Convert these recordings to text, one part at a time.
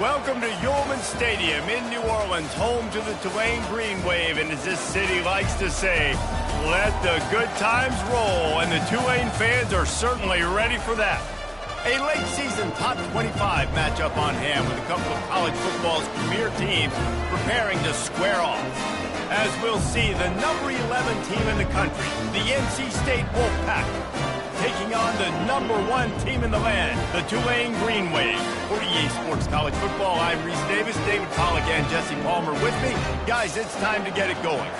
Welcome to Yulman Stadium in New Orleans, home to the Tulane Green Wave, and as this city likes to say, let the good times roll, and the Tulane fans are certainly ready for that. A late-season top 25 matchup on hand with a couple of college football's premier teams preparing to square off. As we'll see, the number 11 team in the country, the NC State Wolfpack, taking on the number 1 team in the land, the Tulane Green Wave. For EA Sports College Football, I'm Reese Davis, David Pollack, and Jesse Palmer with me. Guys, it's time to get it going.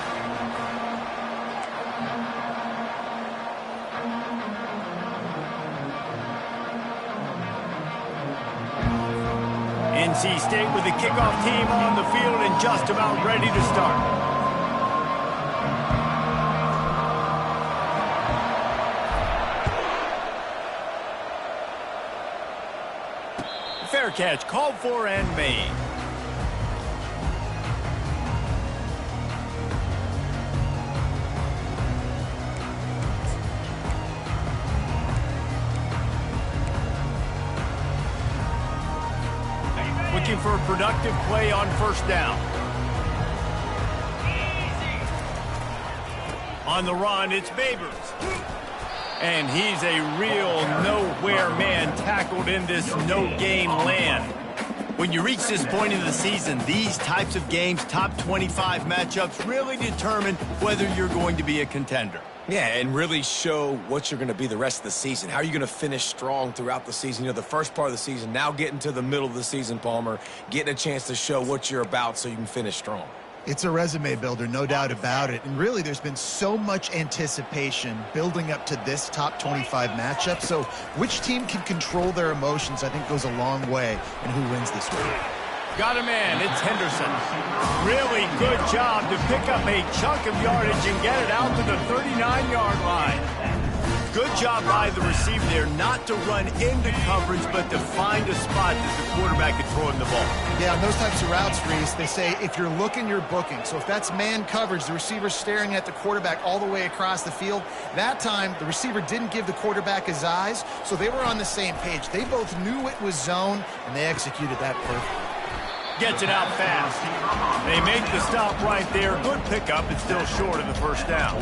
NC State with the kickoff team on the field and just about ready to start. Fair catch, called for and made. Looking for a productive play on first down. On the run, it's Babers. And he's a real nowhere man tackled in this no-game land. When you reach this point in the season, these types of games, top 25 matchups, really determine whether you're going to be a contender. Yeah, and really show what you're going to be the rest of the season. How are you going to finish strong throughout the season? You know, the first part of the season, now getting to the middle of the season, Palmer, getting a chance to show what you're about so you can finish strong. It's a resume builder, no doubt about it. And really, there's been so much anticipation building up to this top 25 matchup. So which team can control their emotions, I think, goes a long way in who wins this week. Got a man, it's Henderson. Really good job to pick up a chunk of yardage and get it out to the 39-yard line. Good job by the receiver there not to run into coverage, but to find a spot that the quarterback can throw him the ball. Yeah, on those types of routes, Reese, they say if you're looking, you're booking. So if that's man coverage, the receiver's staring at the quarterback all the way across the field. That time, the receiver didn't give the quarterback his eyes, so they were on the same page. They both knew it was zone, and they executed that perfectly. Gets it out fast. They make the stop right there. Good pickup, but still short of the first down.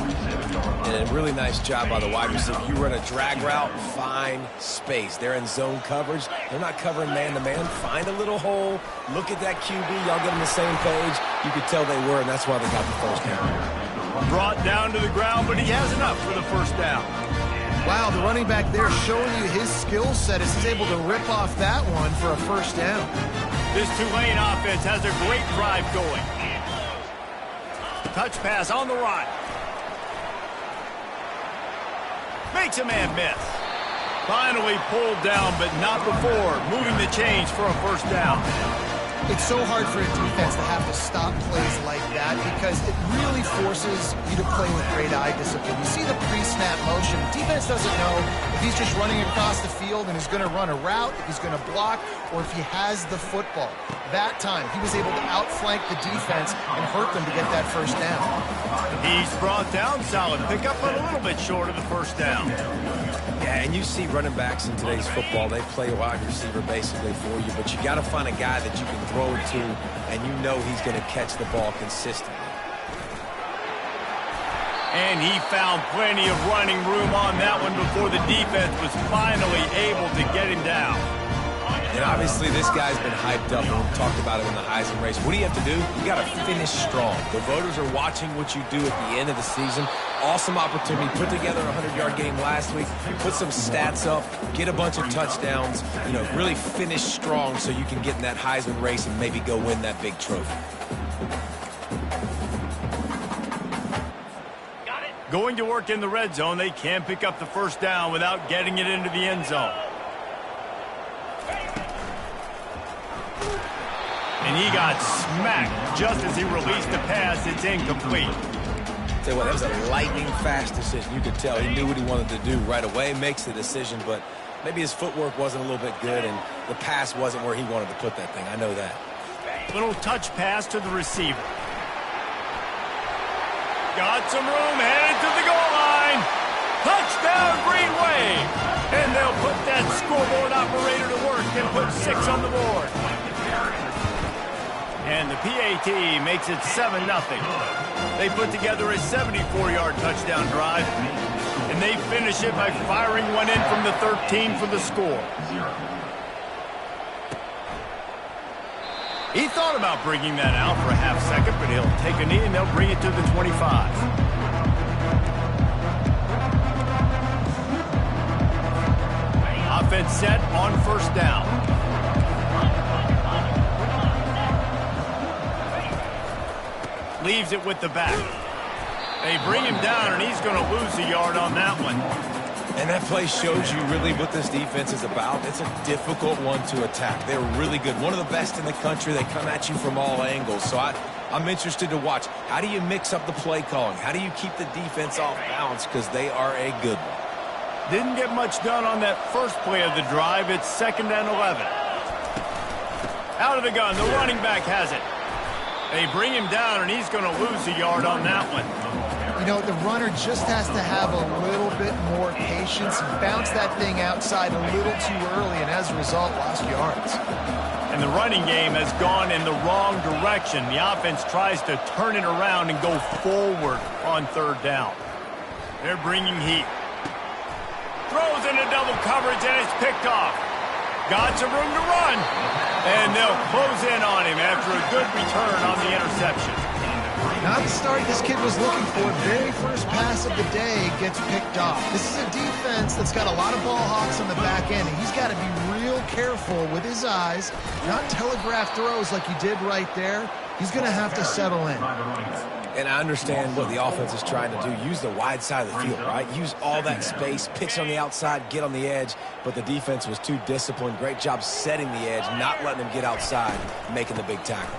And a really nice job by the wide receiver. You run a drag route, find space. They're in zone coverage. They're not covering man-to-man. Find a little hole. Look at that QB. Y'all get on the same page. You could tell they were, and that's why they got the first down. Brought down to the ground, but he has enough for the first down. Wow, the running back there showing you his skill set as he's able to rip off that one for a first down. This Tulane offense has a great drive going. Touch pass on the run. Makes a man miss. Finally pulled down, but not before. Moving the chains for a first down. It's so hard for a defense to have to stop plays like that because it really forces you to play with great eye discipline. You see the pre-snap motion. Defense doesn't know if he's just running across the field and is going to run a route, if he's going to block, or if he has the football. That time, he was able to outflank the defense and hurt them to get that first down. He's brought down. Solid pickup, but a little bit short of the first down. Yeah, and you see running backs in today's football, they play a wide receiver basically for you, but you got to find a guy that you can throw it to, and you know he's going to catch the ball consistently. And he found plenty of running room on that one before the defense was finally able to get him down. And obviously this guy's been hyped up. We talked about it in the Heisman race. What do you have to do? You got to finish strong. The voters are watching what you do at the end of the season. Awesome opportunity. Put together a 100-yard game last week. Put some stats up. Get a bunch of touchdowns. You know, really finish strong so you can get in that Heisman race and maybe go win that big trophy. Going to work in the red zone. They can pick up the first down without getting it into the end zone. And he got smacked just as he released the pass. It's incomplete. Tell you what, that was a lightning-fast decision. You could tell he knew what he wanted to do right away. Makes the decision, but maybe his footwork wasn't a little bit good, and the pass wasn't where he wanted to put that thing. I know that. Little touch pass to the receiver. Got some room, headed to the goal line. Touchdown, Green Wave. And they'll put that scoreboard operator to work and put 6 on the board. And the PAT makes it 7-0. They put together a 74-yard touchdown drive, and they finish it by firing one in from the 13 for the score. He thought about bringing that out for a half second, but he'll take a knee and they'll bring it to the 25. Offense set on first down. Leaves it with the back. They bring him down, and he's going to lose a yard on that one. And that play shows you really what this defense is about. It's a difficult one to attack. They're really good. One of the best in the country. They come at you from all angles. So I'm interested to watch. How do you mix up the play calling? How do you keep the defense off balance? Because they are a good one. Didn't get much done on that first play of the drive. It's 2nd and 11. Out of the gun. The running back has it. They bring him down, and he's going to lose a yard on that one. You know, the runner just has to have a little bit more patience, bounce that thing outside a little too early, and as a result, lost yards. And the running game has gone in the wrong direction. The offense tries to turn it around and go forward on 3rd down. They're bringing heat. Throws into double coverage, and it's picked off. Got some room to run. And they'll close in on him after a good return on the interception. Not the start this kid was looking for. Very first pass of the day gets picked off. This is a defense that's got a lot of ball hawks on the back end, and he's got to be real careful with his eyes, not telegraph throws like he did right there. He's going to have to settle in. And I understand what the offense is trying to do. Use the wide side of the field, right? Use all that space, pitch on the outside, get on the edge. But the defense was too disciplined. Great job setting the edge, not letting them get outside, making the big tackle.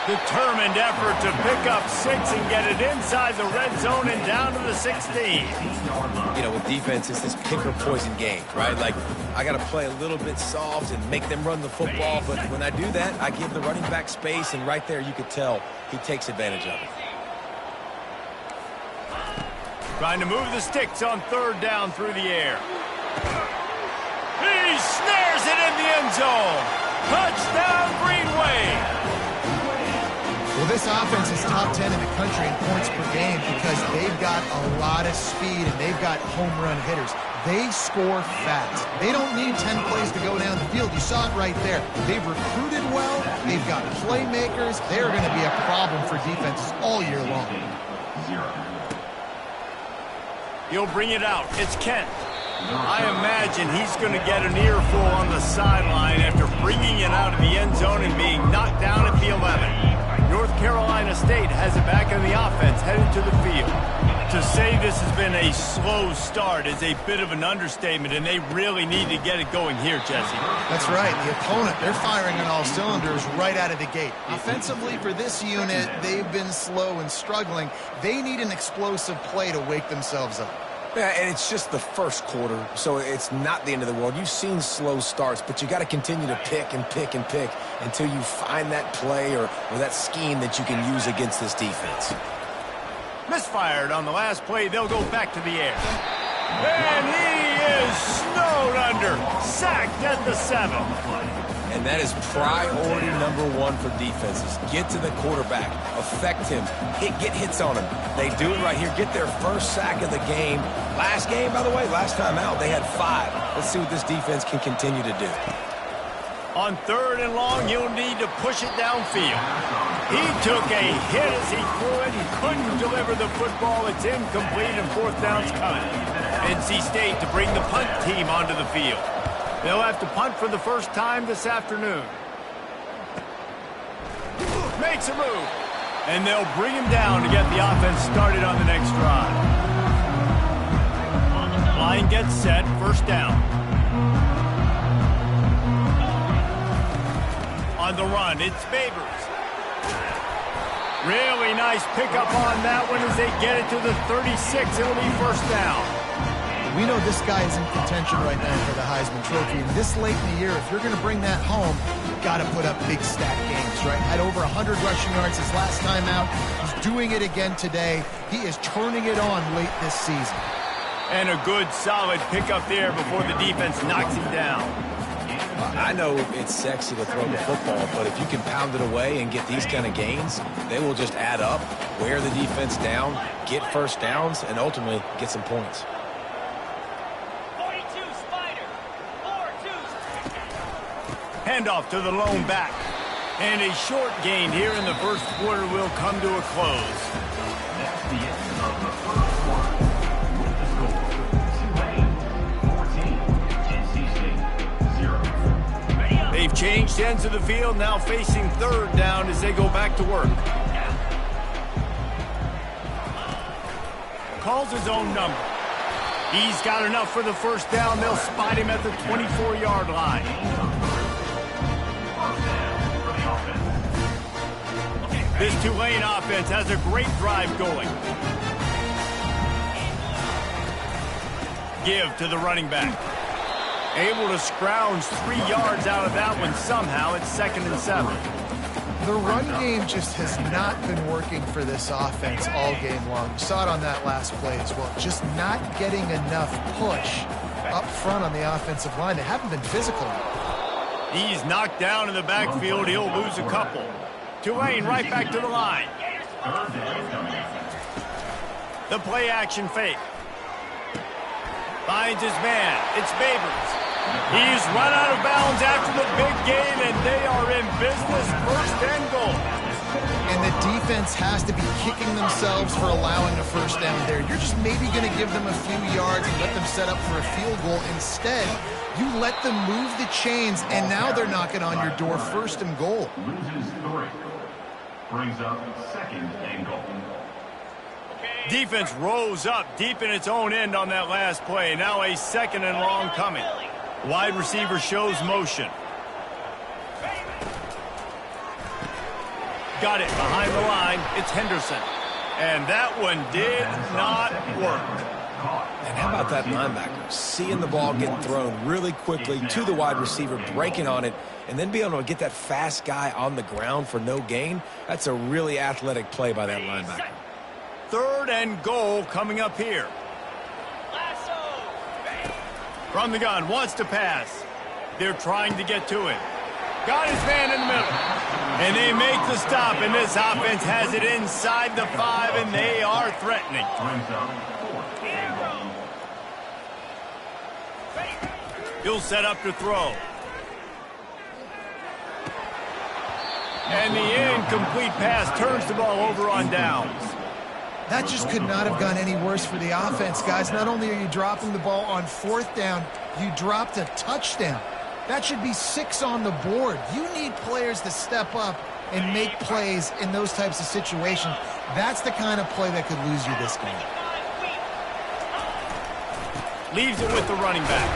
Determined effort to pick up 6 and get it inside the red zone and down to the 16. You know, with defense, it's this pick or poison game, right? Like, I got to play a little bit soft and make them run the football, but when I do that, I give the running back space, and right there you could tell he takes advantage of it. Trying to move the sticks on 3rd down through the air. He snares it in the end zone. Touchdown, Green Wave. Well, this offense is top 10 in the country in points per game because they've got a lot of speed and they've got home run hitters. They score fast. They don't need 10 plays to go down the field. You saw it right there. They've recruited well. They've got playmakers. They're going to be a problem for defenses all year long. He'll bring it out. It's Kent. I imagine he's going to get an earful on the sideline after bringing it out of the end zone and being knocked down at the 11. North Carolina State has it back in the offense headed to the field. To say this has been a slow start is a bit of an understatement, and they really need to get it going here, Jesse. That's right. The opponent, they're firing on all cylinders right out of the gate. Offensively, for this unit, they've been slow and struggling. They need an explosive play to wake themselves up. Yeah, and it's just the first quarter, so it's not the end of the world. You've seen slow starts, but you got to continue to pick and pick and pick until you find that play or that scheme that you can use against this defense. Misfired on the last play. They'll go back to the air. And he is snowed under. Sacked at the 7. And that is priority #1 for defenses. Get to the quarterback. Affect him. Get hits on him. They do it right here. Get their first sack of the game. Last game, by the way, last time out, they had 5. Let's see what this defense can continue to do. On 3rd and long, you'll need to push it downfield. He took a hit as he threw it. He couldn't deliver the football. It's incomplete, and 4th down's coming. NC State to bring the punt team onto the field. They'll have to punt for the first time this afternoon. Makes a move. And they'll bring him down to get the offense started on the next drive. Line gets set. 1st down. On the run, it's Babers. Really nice pickup on that one as they get it to the 36. It'll be 1st down. We know this guy is in contention right now for the Heisman Trophy, and this late in the year, if you're going to bring that home, you've got to put up big stat games, right? Had over 100 rushing yards his last time out. He's doing it again today. He is turning it on late this season. And a good, solid pickup there before the defense knocks him down. I know it's sexy to throw the football, but if you can pound it away and get these kind of gains, they will just add up, wear the defense down, get first downs, and ultimately get some points. 42 Spider. 4-2. Handoff to the lone back. And a short gain here in the first quarter will come to a close. That's the end of the first quarter. With the score, Tulane 14, NC State 0. They've changed ends of the field, now facing third down as they go back to work. Calls his own number. He's got enough for the first down. They'll spot him at the 24-yard line. This Tulane offense has a great drive going. Give to the running back. Able to scrounge 3 yards out of that one somehow. It's 2nd and 7. The run game just has not been working for this offense all game long. You saw it on that last play as well. Just not getting enough push up front on the offensive line. They haven't been physical. He's knocked down in the backfield. He'll lose a couple. Tulane right back to the line. The play action fake. Finds his man. It's Babers. He's run out of bounds after the big gain, and they are in business. 1st and goal. And the defense has to be kicking themselves for allowing a first down there. You're just maybe going to give them a few yards and let them set up for a field goal. Instead, you let them move the chains, and now they're knocking on your door. 1st and goal. Loses 3. Brings up 2nd and goal. Defense rose up deep in its own end on that last play. Now a 2nd and long coming. Wide receiver shows motion. Got it behind the line. It's Henderson. And that one did not work. And how about that linebacker? Seeing the ball get thrown really quickly to the wide receiver, breaking on it, and then being able to get that fast guy on the ground for no gain. That's a really athletic play by that linebacker. 3rd and goal coming up here. From the gun, wants to pass. They're trying to get to it. Got his man in the middle. And they make the stop, and this offense has it inside the 5, and they are threatening. Brings up 4th and goal. He'll set up to throw. And the incomplete pass turns the ball over on downs. That just could not have gone any worse for the offense, guys. Not only are you dropping the ball on 4th down, you dropped a touchdown. That should be 6 on the board. You need players to step up and make plays in those types of situations. That's the kind of play that could lose you this game. Leaves it with the running back.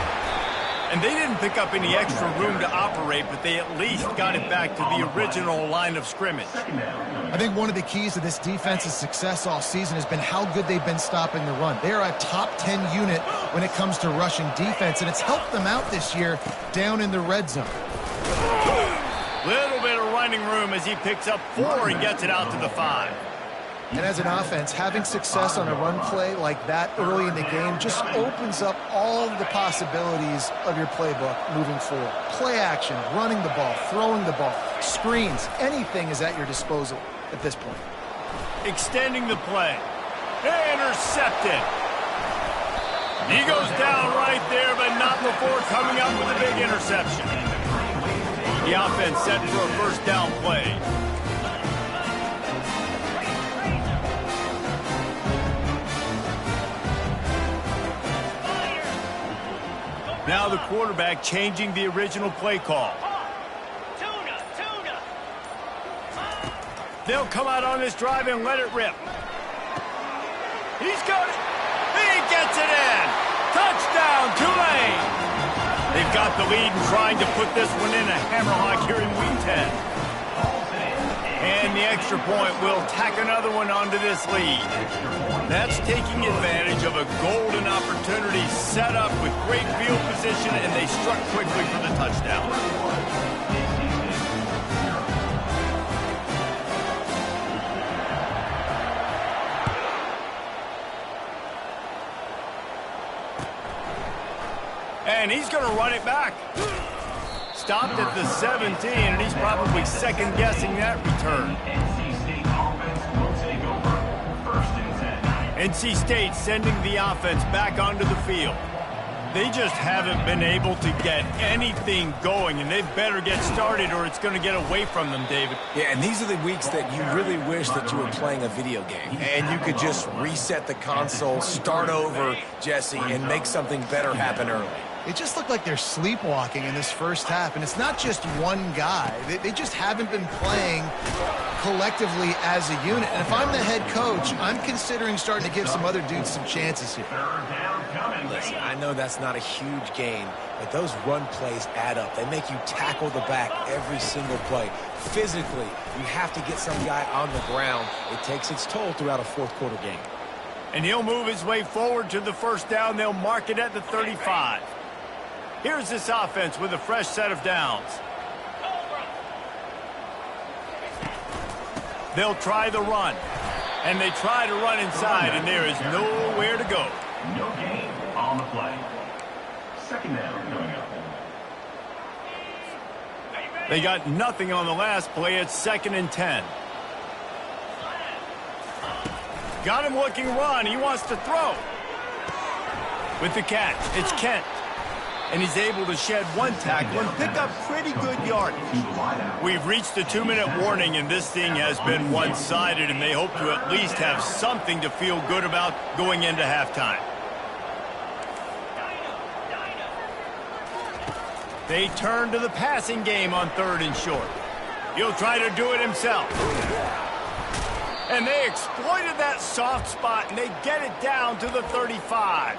And they didn't pick up any extra room to operate, but they at least got it back to the original line of scrimmage. I think one of the keys to this defense's success all season has been how good they've been stopping the run. They are a top 10 unit when it comes to rushing defense, and it's helped them out this year down in the red zone. Little bit of running room as he picks up 4 and gets it out to the 5. And as an offense, having success on a run play like that early in the game just opens up all the possibilities of your playbook moving forward. Play action, running the ball, throwing the ball, screens, anything is at your disposal at this point. Extending the play. Intercepted. He goes down right there, but not before coming up with a big interception. The offense set for a first down play. Now the quarterback changing the original play call. They'll come out on this drive and let it rip. He's got it. He gets it in. Touchdown, Tulane. They've got the lead and trying to put this one in a hammerlock here in week 10. And the extra point will tack another one onto this lead. That's taking advantage of a golden opportunity set up with great field position, and they struck quickly for the touchdown. And he's going to run it back. Stopped at the 17, and he's probably second-guessing that return. NC State offense will take over. First and 10. NC State sending the offense back onto the field. They just haven't been able to get anything going, and they better get started or it's going to get away from them, David. Yeah, and these are the weeks that you really wish that you were playing a video game. And you could just reset the console, start over, Jesse, and make something better happen early. It just looked like they're sleepwalking in this first half, and it's not just one guy. They just haven't been playing collectively as a unit. And if I'm the head coach, I'm considering starting to give some other dudes some chances here. Third down coming. Listen, I know that's not a huge gain, but those run plays add up. They make you tackle the back every single play. Physically, you have to get some guy on the ground. It takes its toll throughout a fourth-quarter game. And he'll move his way forward to the first down. They'll mark it at the 35. Here's this offense with a fresh set of downs. They'll try the run. And they try to run inside, and there is nowhere to go. No gain on the play. Second down coming up. They got nothing on the last play. It's 2nd and 10. Got him looking run. He wants to throw. With the catch, it's Kent. And he's able to shed one tackle and pick up pretty good yardage. We've reached the 2-minute warning, and this thing has been one-sided, and they hope to at least have something to feel good about going into halftime. They turn to the passing game on 3rd and short. He'll try to do it himself. And they exploited that soft spot, and they get it down to the 35.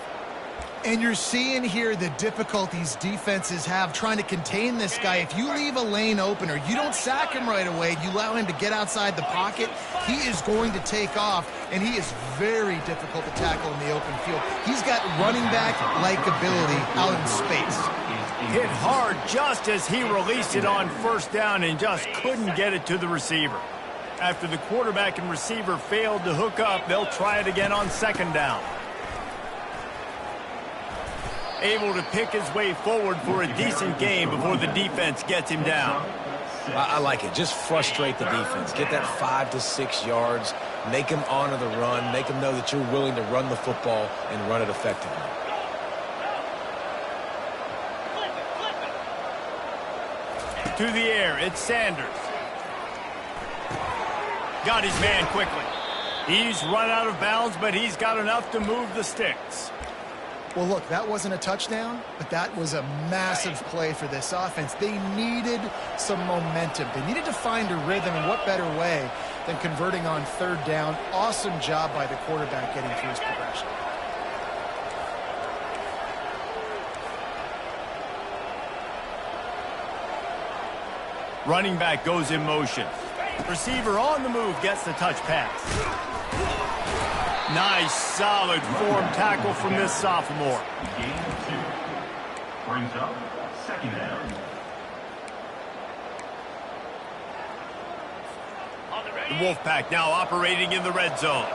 And you're seeing here the difficulties defenses have trying to contain this guy. If you leave a lane open or you don't sack him right away, you allow him to get outside the pocket, he is going to take off, and he is very difficult to tackle in the open field. He's got running back-like ability out in space. Hit hard just as he released it on first down and just couldn't get it to the receiver. After the quarterback and receiver failed to hook up, they'll try it again on 2nd down. Able to pick his way forward for a decent game before the defense gets him down. I like it. Just frustrate the defense. Get that 5 to 6 yards. Make them honor the run. Make them know that you're willing to run the football and run it effectively. To the air, it's Sanders. Got his man quickly. He's run out of bounds, but he's got enough to move the sticks. Well, look, that wasn't a touchdown, but that was a massive play for this offense. They needed some momentum. They needed to find a rhythm, and what better way than converting on 3rd down. Awesome job by the quarterback getting through his progression. Running back goes in motion. Receiver on the move gets the touch pass. Nice, solid form tackle from this sophomore. Gain 2. Brings up 2nd down. The Wolfpack now operating in the red zone.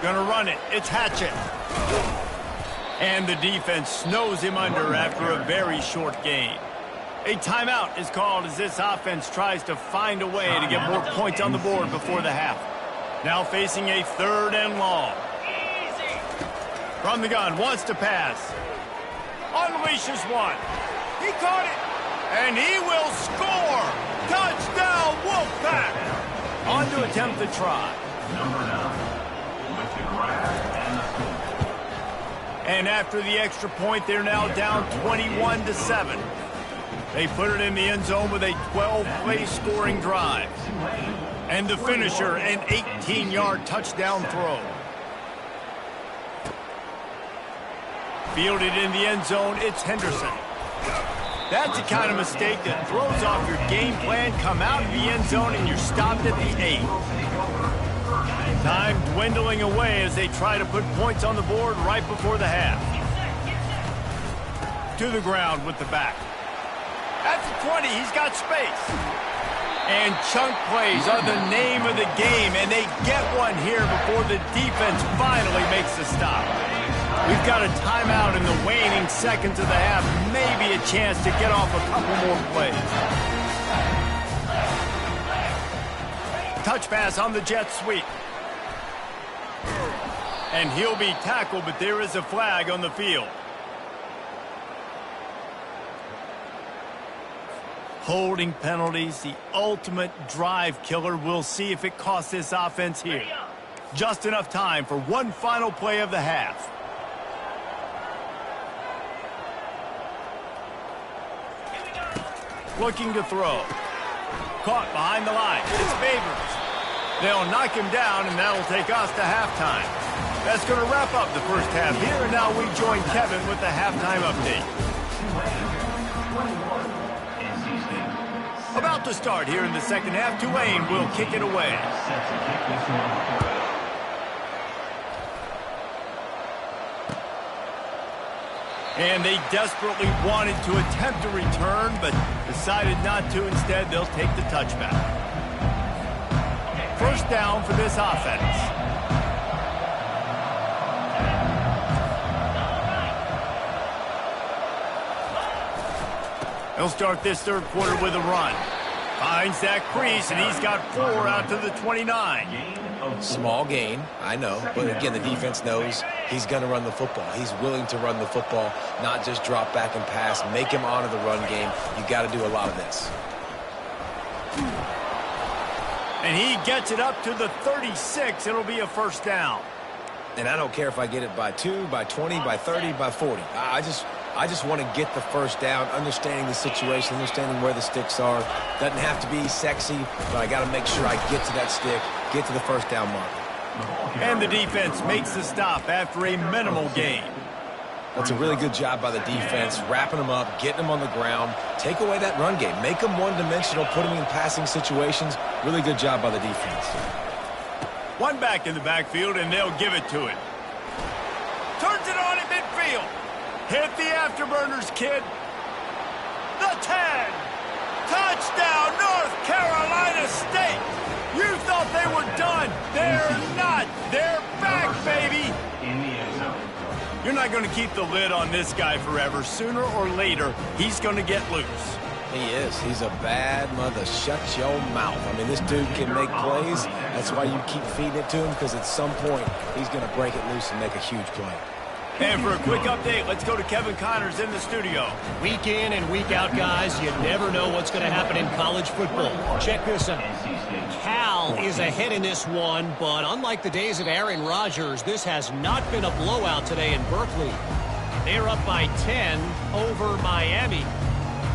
Gonna run it. It's Hatchett. And the defense snows him under after a very short gain. A timeout is called as this offense tries to find a way to get more points on the board before the half. Now facing a 3rd and long. From the gun, wants to pass. Unleashes one. He caught it. And he will score. Touchdown, Wolfpack. On to attempt the try. Number 9 with the grab and the score. And after the extra point, they're now down 21-7. They put it in the end zone with a 12-play scoring drive. And the finisher, an 18-yard touchdown throw. Fielded in the end zone, it's Henderson. That's the kind of mistake that throws off your game plan. Come out of the end zone and you're stopped at the 8. Time dwindling away as they try to put points on the board right before the half. To the ground with the back. At the 20, he's got space. And chunk plays are the name of the game, and they get one here before the defense finally makes a stop. We've got a timeout in the waning seconds of the half, maybe a chance to get off a couple more plays. Touch pass on the jet sweep. And he'll be tackled, but there is a flag on the field. Holding penalties, the ultimate drive killer. We'll see if it costs this offense here. Just enough time for one final play of the half. Looking to throw. Caught behind the line. It's Favors. They'll knock him down, and that'll take us to halftime. That's going to wrap up the first half here, and now we join Kevin with the halftime update. About to start here in the second half. Tulane will kick it away. And they desperately wanted to attempt a return, but decided not to. Instead, they'll take the touchback. First down for this offense. He'll start this third quarter with a run. Finds that crease, and he's got 4 out to the 29. Small gain, I know. But again, the defense knows he's going to run the football. He's willing to run the football, not just drop back and pass. Make him honor the run game. You got to do a lot of this. And he gets it up to the 36. It'll be a first down. And I don't care if I get it by 2, by 20, by 30, by 40. I just want to get the first down, understanding the situation, understanding where the sticks are. Doesn't have to be sexy, but I got to make sure I get to that stick, get to the first down marker. And the defense makes the stop after a minimal gain. That's a really good job by the defense, wrapping them up, getting them on the ground. Take away that run game. Make them one-dimensional, put them in passing situations. Really good job by the defense. One back in the backfield, and they'll give it to him. Turns it on at midfield. Hit the afterburners, kid. The 10. Touchdown, North Carolina State. You thought they were done. They're not. They're back, baby. You're not going to keep the lid on this guy forever. Sooner or later, he's going to get loose. He is. He's a bad mother. Shut your mouth. I mean, this dude can make plays. That's why you keep feeding it to him, because at some point, he's going to break it loose and make a huge play. And for a quick update, let's go to Kevin Connors in the studio. Week in and week out, guys, you never know what's going to happen in college football. Check this out. Cal is ahead in this one, but unlike the days of Aaron Rodgers, this has not been a blowout today in Berkeley. They're up by 10 over Miami.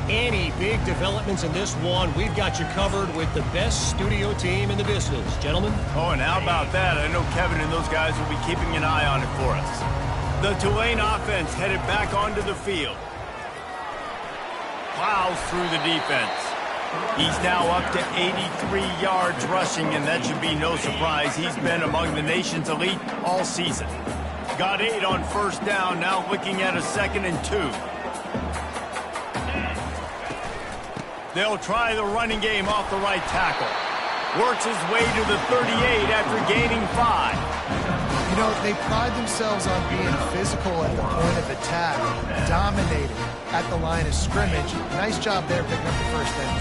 Any big developments in this one, we've got you covered with the best studio team in the business. Gentlemen? Oh, and how about that? I know Kevin and those guys will be keeping an eye on it for us. The Tulane offense headed back onto the field. Plows through the defense. He's now up to 83 yards rushing, and that should be no surprise. He's been among the nation's elite all season. Got 8 on first down, now looking at a 2nd and 2. They'll try the running game off the right tackle. Works his way to the 38 after gaining 5. You know, they pride themselves on being physical at the point of attack, dominating at the line of scrimmage. Nice job there picking up the first down.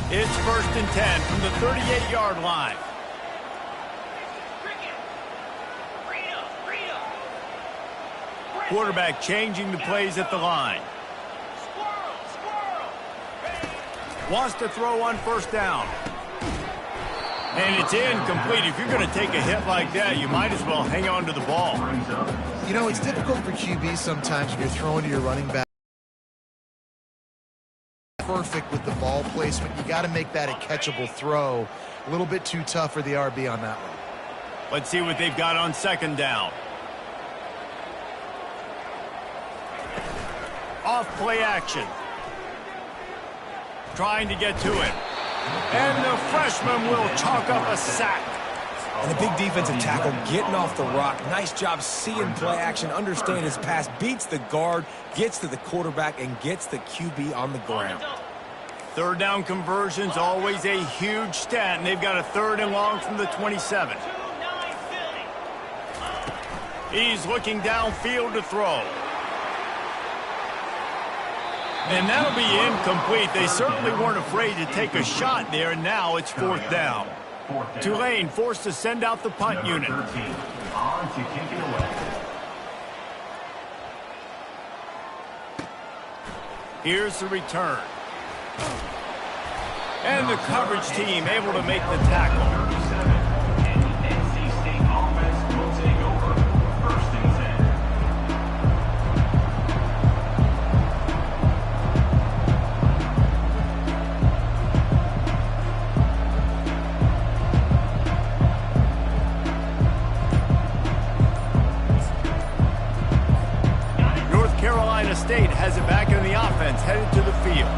It's 1st and 10 from the 38-yard line. Quarterback changing the plays at the line. Wants to throw on first down. And it's incomplete. If you're going to take a hit like that, you might as well hang on to the ball. You know, it's difficult for QB sometimes when you're throwing to your running back. Perfect with the ball placement. You got to make that a catchable throw. A little bit too tough for the RB on that one. Let's see what they've got on 2nd down. Off play action. Trying to get to it. And the freshman will chalk up a sack. And a big defensive tackle getting off the rock. Nice job seeing play action, understanding his pass, beats the guard, gets to the quarterback, and gets the QB on the ground. Third down conversion's always a huge stat, and they've got a 3rd and long from the 27. He's looking downfield to throw. And that'll be incomplete. They certainly weren't afraid to take a shot there, and now it's 4th down. Tulane forced to send out the punt unit. On to kick it away. Here's the return. And the coverage team able to make the tackle. 37, and the NC State offense will take over. 1st and 10. North Carolina State has it back in the offense, headed to the field.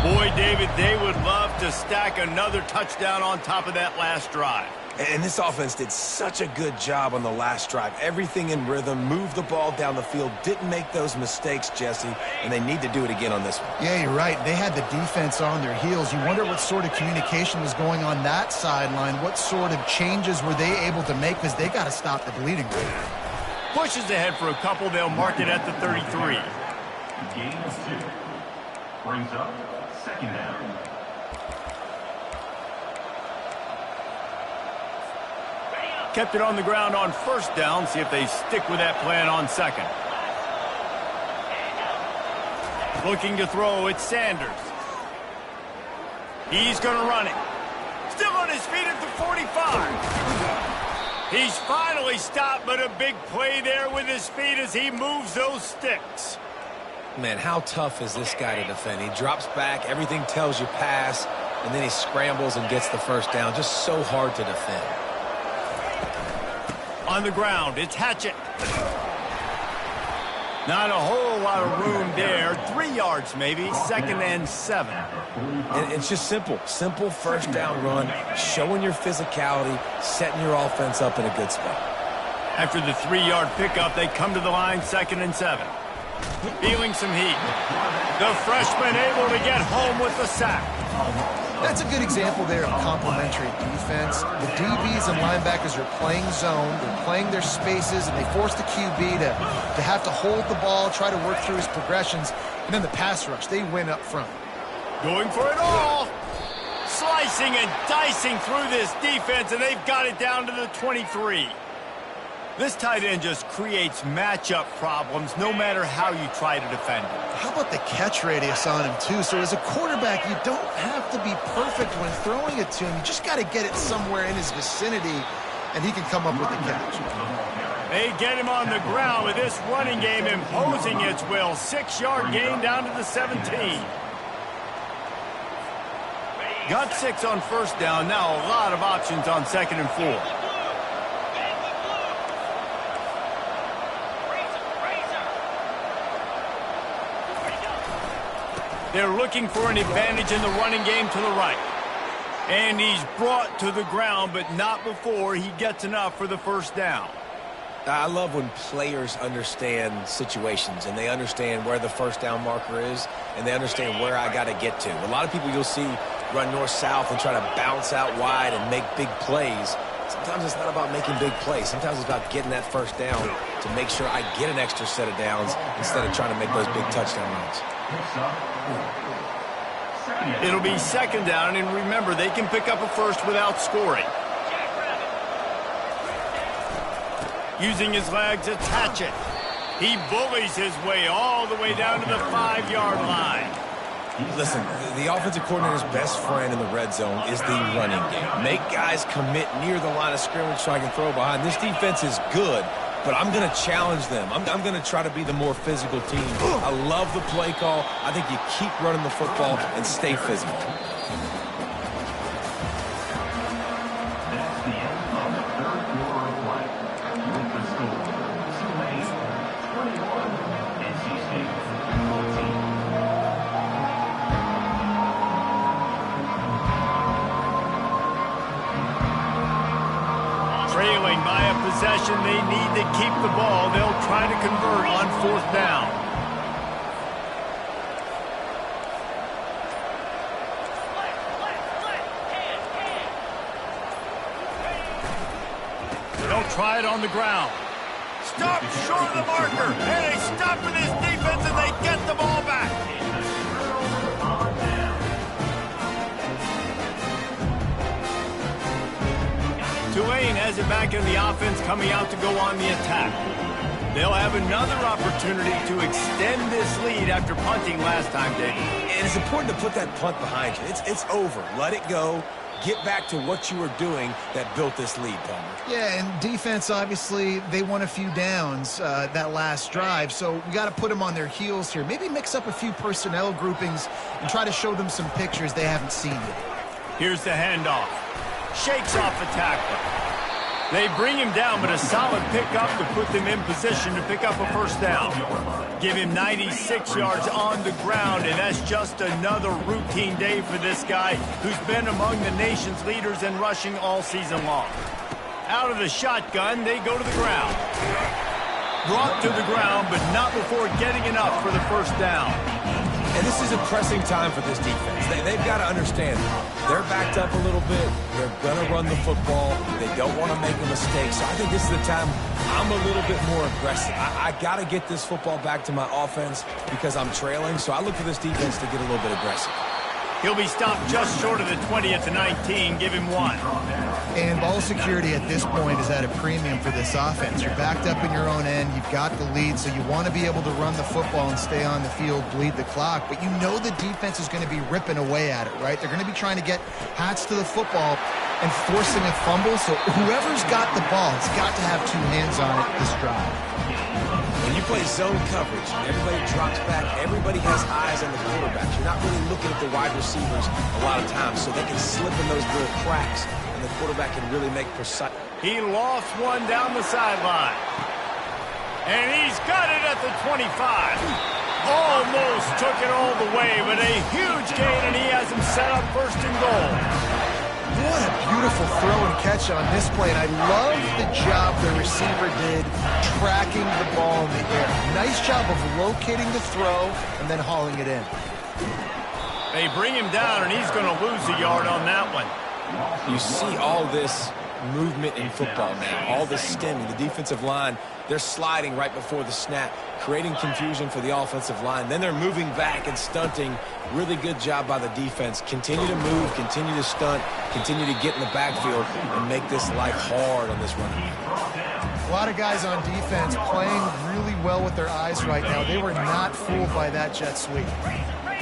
Boy, David, they would love to stack another touchdown on top of that last drive. And this offense did such a good job on the last drive. Everything in rhythm, moved the ball down the field, didn't make those mistakes, Jesse, and they need to do it again on this one. Yeah, you're right. They had the defense on their heels. You wonder what sort of communication was going on that sideline. What sort of changes were they able to make, because they got to stop the bleeding right now. Pushes ahead for a couple. They'll mark it at the 33. Gain of 2. Brings up 2nd down. Kept it on the ground on 1st down. See if they stick with that plan on 2nd. Looking to throw, it's Sanders. He's going to run it. Still on his feet at the 45. He's finally stopped, but a big play there with his feet as he moves those sticks. Man, how tough is this guy to defend? He drops back, everything tells you pass, and then he scrambles and gets the 1st down. Just so hard to defend. On the ground, it's Hatchett. Not a whole lot of room there. 3 yards maybe, 2nd and 7. And it's just simple. Simple 1st down run, showing your physicality, setting your offense up in a good spot. After the 3-yard pickup, they come to the line, 2nd and 7. Feeling some heat. The freshman able to get home with the sack. That's a good example there of complementary defense. The DBs and linebackers are playing zone, they're playing their spaces, and they force the QB to have to hold the ball, try to work through his progressions, and then the pass rush, they win up front. Going for it all. Slicing and dicing through this defense, and they've got it down to the 23. This tight end just creates matchup problems no matter how you try to defend him. How about the catch radius on him, too? So as a quarterback, you don't have to be perfect when throwing it to him. You just got to get it somewhere in his vicinity, and he can come up with the catch. They get him on the ground with this running game imposing its will. 6-yard gain down to the 17. Got 6 on 1st down. Now a lot of options on 2nd and 4. They're looking for an advantage in the running game to the right. And he's brought to the ground, but not before he gets enough for the 1st down. I love when players understand situations and they understand where the 1st down marker is and they understand where I got to get to. A lot of people you'll see run north-south and try to bounce out wide and make big plays. Sometimes it's not about making big plays. Sometimes it's about getting that 1st down to make sure I get an extra set of downs instead of trying to make those big touchdown runs. It'll be 2nd down, and remember, they can pick up a 1st without scoring. Using his legs, it's Hatchett. He bullies his way all the way down to the 5-yard line. Listen, the offensive coordinator's best friend in the red zone is the running game. Make guys commit near the line of scrimmage so I can throw behind. This defense is good, but I'm going to challenge them. I'm going to try to be the more physical team. I love the play call. I think you keep running the football and stay physical. That's the end of the 3rd quarter of play. With the score, Tulane 21, NC State 14. Trailing by a possession, they need to keep the ball. They'll try to convert on 4th down. They'll try it on the ground. Stop short of the marker. And they stop with this defense and they get the ball back. Tulane has it back in the offense, coming out to go on the attack. They'll have another opportunity to extend this lead after punting last time, Dave. And it's important to put that punt behind you. It's over. Let it go. Get back to what you were doing that built this lead, Palmer. Yeah, and defense, obviously, they won a few downs that last drive, so we got to put them on their heels here. Maybe mix up a few personnel groupings and try to show them some pictures they haven't seen yet. Here's the handoff. Shakes off the tackler. They bring him down, but a solid pickup to put them in position to pick up a first down. Give him 96 yards on the ground, and that's just another routine day for this guy who's been among the nation's leaders in rushing all season long. Out of the shotgun, they go to the ground. Brought to the ground, but not before getting enough for the first down. And this is a pressing time for this defense. They've got to understand they're backed up a little bit. They're going to run the football. They don't want to make a mistake. So I think this is the time I'm a little bit more aggressive. I got to get this football back to my offense because I'm trailing. So I look for this defense to get a little bit aggressive. He'll be stopped just short of the 20 at the 19. Give him 1. And ball security at this point is at a premium for this offense. You're backed up in your own end. You've got the lead, so you want to be able to run the football and stay on the field, bleed the clock. But you know the defense is going to be ripping away at it, right? They're going to be trying to get hats to the football and forcing a fumble. So whoever's got the ball has got to have two hands on it this drive. When you play zone coverage, everybody drops back. Everybody has eyes on the quarterback. You're not really looking at the wide receivers a lot of times, so they can slip in those little cracks, and the quarterback can really make precise. He lost one down the sideline. And he's got it at the 25. Almost took it all the way, but a huge gain, and he has him set up first and goal. What a beautiful throw and catch on this play, and I love the job the receiver did tracking the ball in the air. Nice job of locating the throw and then hauling it in. They bring him down, and he's going to lose a yard on that one. You see all this movement in football now, all this stemming. The defensive line, they're sliding right before the snap, creating confusion for the offensive line. Then they're moving back and stunting. Really good job by the defense. Continue to move, continue to stunt, continue to get in the backfield and make this life hard on this running game. A lot of guys on defense playing really well with their eyes right now. They were not fooled by that jet sweep.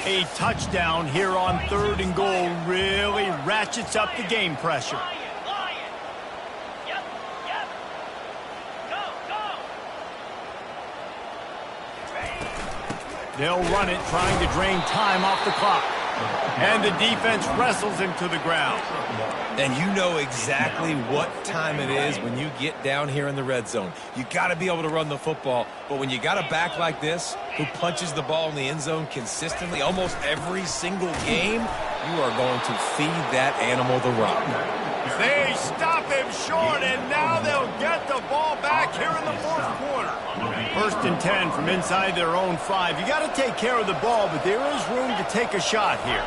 A touchdown here on 3rd and goal really ratchets up the game pressure. They'll run it, trying to drain time off the clock. And the defense wrestles him to the ground. And you know exactly what time it is when you get down here in the red zone. You got to be able to run the football. But when you got a back like this who punches the ball in the end zone consistently almost every single game, you are going to feed that animal the rock. They stop him short, and now they'll get the ball back here in the 4th quarter. 1st and 10 from inside their own 5. You got to take care of the ball, but there is room to take a shot here.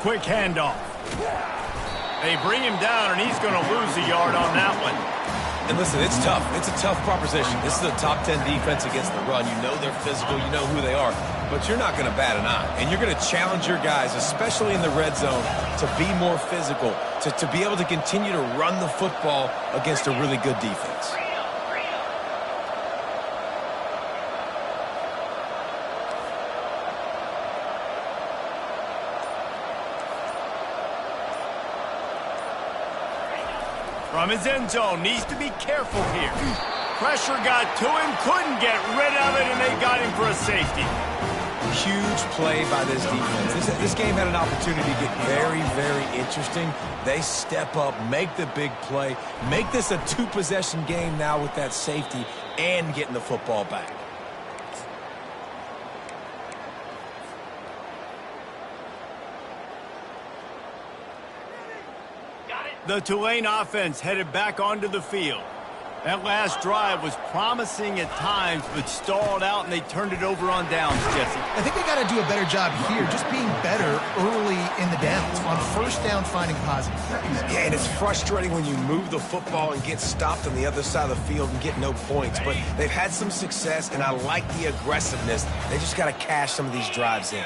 Quick handoff. They bring him down, and he's going to lose a yard on that one. And listen, it's tough. It's a tough proposition. This is a top 10 defense against the run. You know they're physical. You know who they are. But you're not going to bat an eye. And you're going to challenge your guys, especially in the red zone, to be more physical, to be able to continue to run the football against a really good defense. From his end zone, needs to be careful here. Pressure got to him, couldn't get rid of it, and they got him for a safety. Huge play by this defense. This game had an opportunity to get very, very interesting. They step up, make the big play, make this a 2-possession game now with that safety and getting the football back. The Tulane offense headed back onto the field. That last drive was promising at times, but stalled out, and they turned it over on downs, Jesse. I think they got to do a better job here, just being better early in the downs, on first down finding positive. Yeah, and it's frustrating when you move the football and get stopped on the other side of the field and get no points. But they've had some success, and I like the aggressiveness. They just got to cash some of these drives in.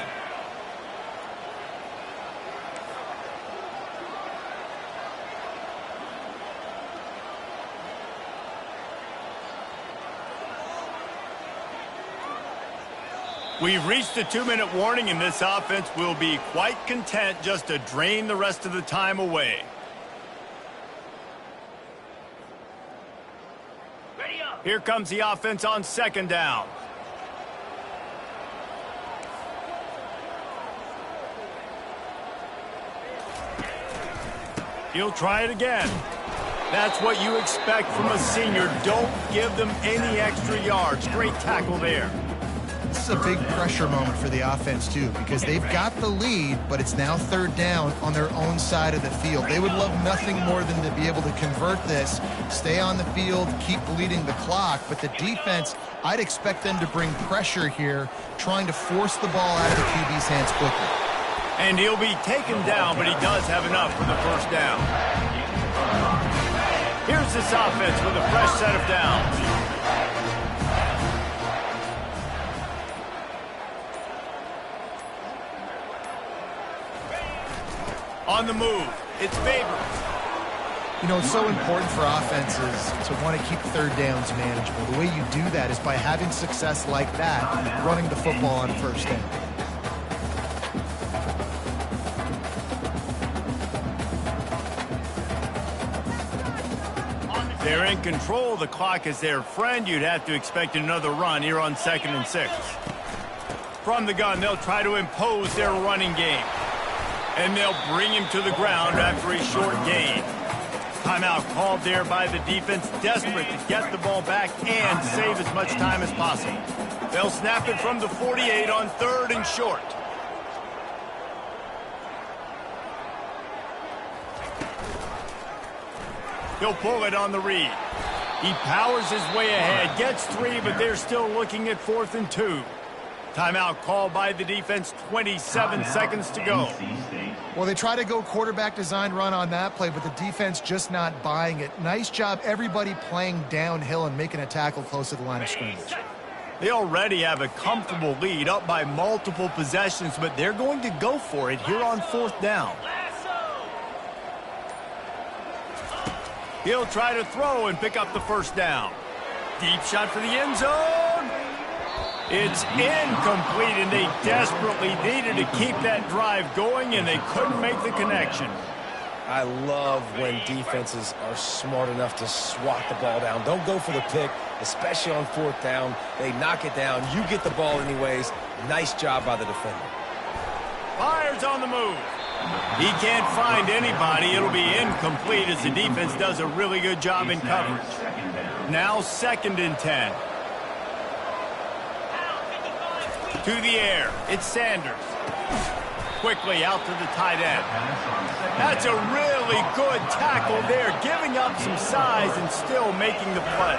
We've reached the 2-minute warning, and this offense will be quite content just to drain the rest of the time away. Ready up. Here comes the offense on second down. He'll try it again. That's what you expect from a senior. Don't give them any extra yards. Great tackle there. This is a big pressure moment for the offense, too, because they've got the lead, but it's now third down on their own side of the field. They would love nothing more than to be able to convert this, stay on the field, keep bleeding the clock. But the defense, I'd expect them to bring pressure here, trying to force the ball out of the QB's hands quickly. And he'll be taken down, but he does have enough for the first down. Here's this offense with a fresh set of downs. On the move, it's Favors. You know, it's so important for offenses to want to keep third downs manageable. The way you do that is by having success like that, running the football on first down. They're in control. The clock is their friend. You'd have to expect another run here on 2nd and 6. From the gun, they'll try to impose their running game. And they'll bring him to the ground after a short gain. Timeout called there by the defense, desperate to get the ball back and save as much time as possible. They'll snap it from the 48 on 3rd and short. He'll pull it on the read. He powers his way ahead, gets 3, but they're still looking at 4th and 2. Timeout called by the defense, 27 seconds to go. Well, they try to go quarterback design run on that play, but the defense just not buying it. Nice job, everybody playing downhill and making a tackle close to the line of scrimmage. They already have a comfortable lead, up by multiple possessions, but they're going to go for it here on 4th down. He'll try to throw and pick up the first down. Deep shot for the end zone. It's incomplete, and they desperately needed to keep that drive going, and they couldn't make the connection. I love when defenses are smart enough to swat the ball down. Don't go for the pick, especially on 4th down. They knock it down. You get the ball anyways. Nice job by the defender. Fires on the move. He can't find anybody. It'll be incomplete as the defense does a really good job in coverage. Now 2nd and 10. To the air, it's Sanders. Quickly out to the tight end. That's a really good tackle there, giving up some size and still making the play.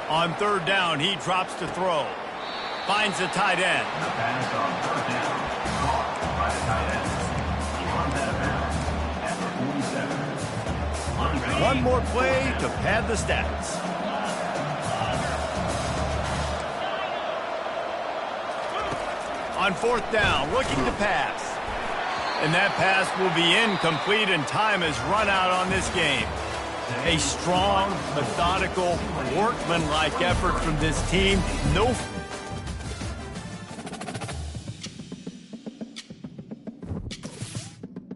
On 3rd down, he drops to throw. Finds the tight end. One more play to pad the stats. On 4th down, looking to pass. And that pass will be incomplete, and time has run out on this game. A strong, methodical, workmanlike effort from this team. No